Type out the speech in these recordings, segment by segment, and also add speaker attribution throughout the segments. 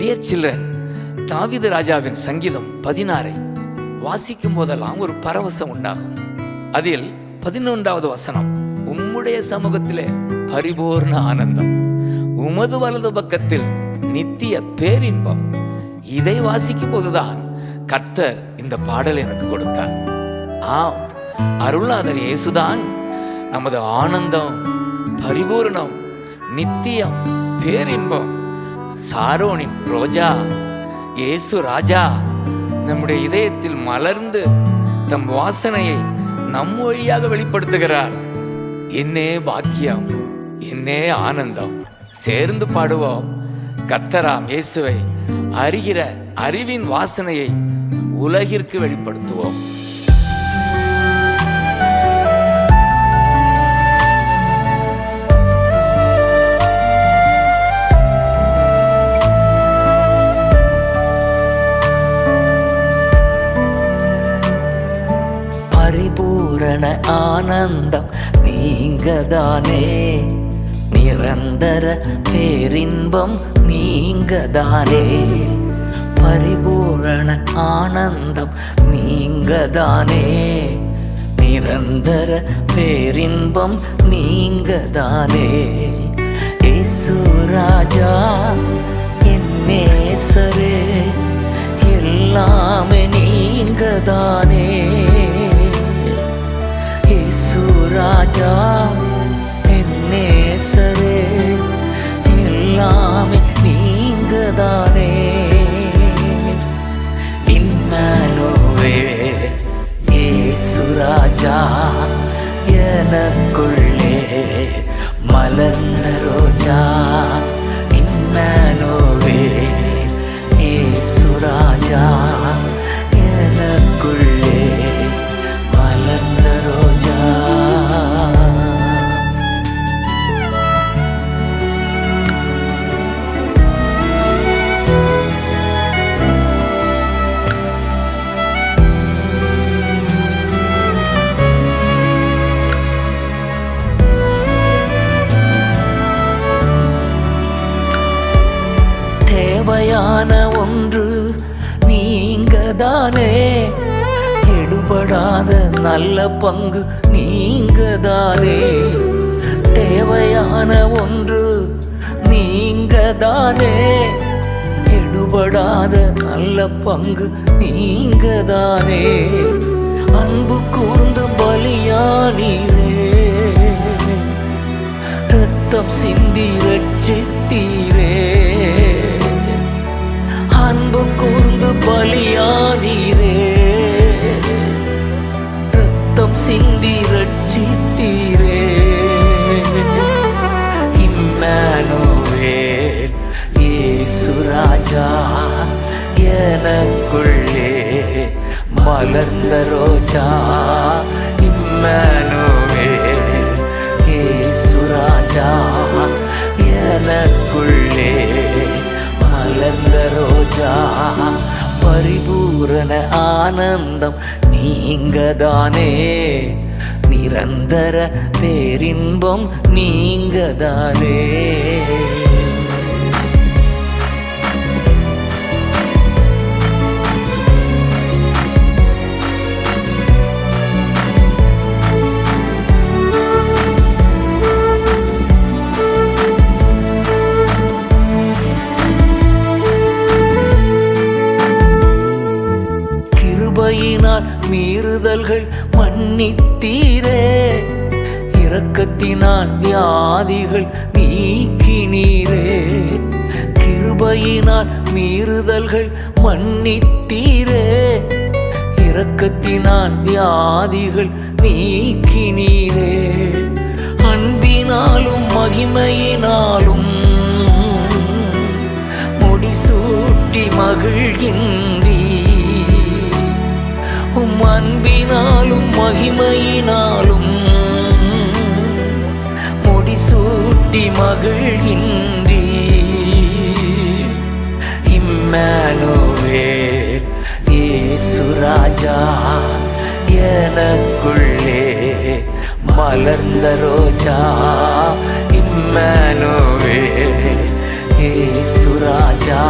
Speaker 1: Dear children, தாவீது ராஜாவின் சங்கீதம் 16 வாசிக்கும் போதெல்லாம் ஒரு பரவசம் உண்டாகும். அதில் 11வது வசனம், உம்முடைய சமூகத்திலே பரிபூர்ண ஆனந்தம், உமது வலது பக்கத்தில் நித்திய பேரின்பம். இதை வாசிக்கும் போதுதான் கர்த்தர் இந்த பாடல் எனக்கு கொடுத்தார். ஆம், அருள்நாதர் இயேசுதான் நமது ஆனந்தம், பரிபூர்ணம், நித்தியம், பேரின்பம். சாரோனின் ரோஜா இயேசு ராஜா நம்முடைய இதயத்தில் மலர்ந்து தம் வாசனையை நம் வழியாக வெளிப்படுத்துகிறார். என்னே பாக்கியம், என்னே ஆனந்தம். சேர்ந்து பாடுவோம். கர்த்தராம் இயேசுவை அறிகிற அறிவின் வாசனையை உலகிற்கு வெளிப்படுத்துவோம்.
Speaker 2: பரிபூரண ஆனந்தம் நீங்கதானே, நிரந்தர பேரின்பம் நீங்கதானே. பரிபூரண ஆனந்தம் நீங்கதானே, நிரந்தர பேரின்பம் நீங்கதானே. இயேசு ராஜா என் நேசரே, எல்லாமே நீங்கதானே. இயேசு ராஜா என் நேசரே, எல்லாமே நீங்கதானே. இம்மானுவேல் இயேசு ராஜா, எனக்குள்ளே மலர்ந்த ரோஜா. இம்மானுவேல் இயேசு ராஜா, எனக்குள்ளே மலர்ந்த ரோஜா. தேவையான ஒன்று நீங்கதானே, எடுபடாத நல்ல பங்கு நீங்கதானே. தேவையான ஒன்று நீங்கதானே, எடுபடாத நல்ல பங்கு நீங்கதானே. அன்பு கூர்ந்து பலியானீரே, ரத்தம் சிந்தி ரட்சித்தீரே. அன்பு கூர்ந்து பலியானீரே, ரத்தம் சிந்தி ரட்சித்தீரே. இம்மானுவேல் இயேசு ராஜா, எனக்குள்ளே மலர்ந்த ரோஜா. இம்மானுவேல் இயேசு ராஜா, எனக்குள்ளே மலர்ந்த ரோஜா. பரிபூரண ஆனந்தம் நீங்கதானே, நிரந்தர பேரின்பம் நீங்கதானே. கிருபையினால் மீறுதல்கள் மன்னித்தீரே, இரக்கத்தினால் வியாதிகள் நீக்கினீரே. கிருபையினால் மீறுதல்கள் மன்னித்தீரே, இரக்கத்தினால் வியாதிகள் நீக்கினீரே. அன்பினாலும் மகிமையினாலும் முடிசூட்டி மகிழ்கின்றீ. அன்பினாலும் மகிமையினாலும் முடிசூட்டி மகிழ்கின்றீ. இம்மானுவேல் இயேசு ராஜா, எனக்குள்ளே மலர்ந்த ரோஜா. இம்மானுவேல் இயேசு ராஜா,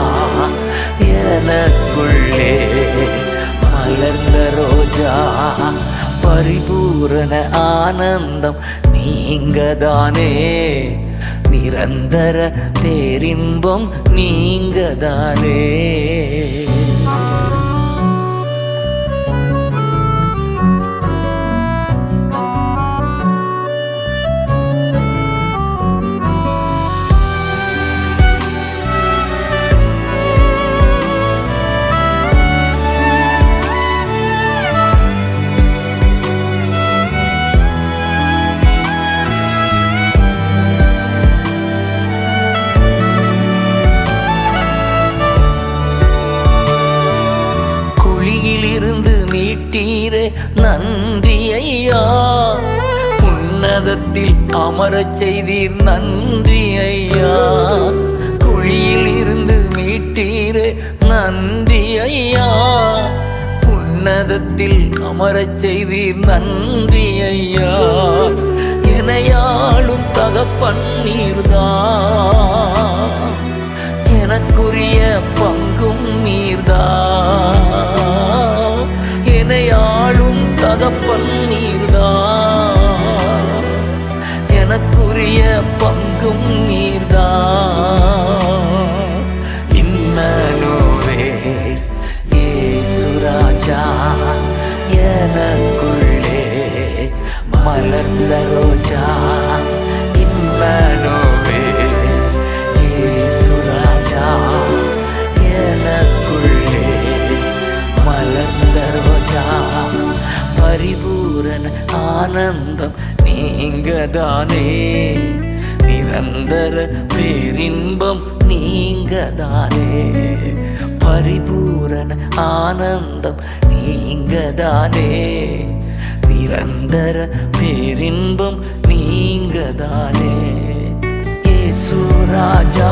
Speaker 2: பரிபூரண ஆனந்தம் நீங்கதானே, நிரந்தர பேரின்பம் நீங்கதானே. குழியிலிருந்து மீட்டீரே நன்றி ஐயா, உன்னதத்தில் அமரச் செய்தீர் நன்றி ஐயா. குழியில் இருந்து மீட்டீரே நன்றி ஐயா, உன்னதத்தில் அமரச் செய்தீர் நன்றி ஐயா. எனையாளும் தகப்பன் நீர்தான், எனக்குரிய பங்கும் நீர்தான். எனையாளும் தகப்பன் நீர்தான், எனக்குரிய பங்கும் நீர்தான். இம்மனுவேல் இயேசு ராஜா, எனக்குள்ளே மலர்ந்த ரோஜா. இம்மனுவேல் இயேசு ராஜா, எனக்குள்ளே மலர்ந்த ரோஜா. பரிபூரண ஆனந்தம் நீங்கதானே, நிரந்தர பேரின்பம் நீங்கதானே. பரிபூரண ஆனந்தம் நீங்கதானே, நிரந்தர பேரின்பம் நீங்கதானே. இயேசு ராஜா,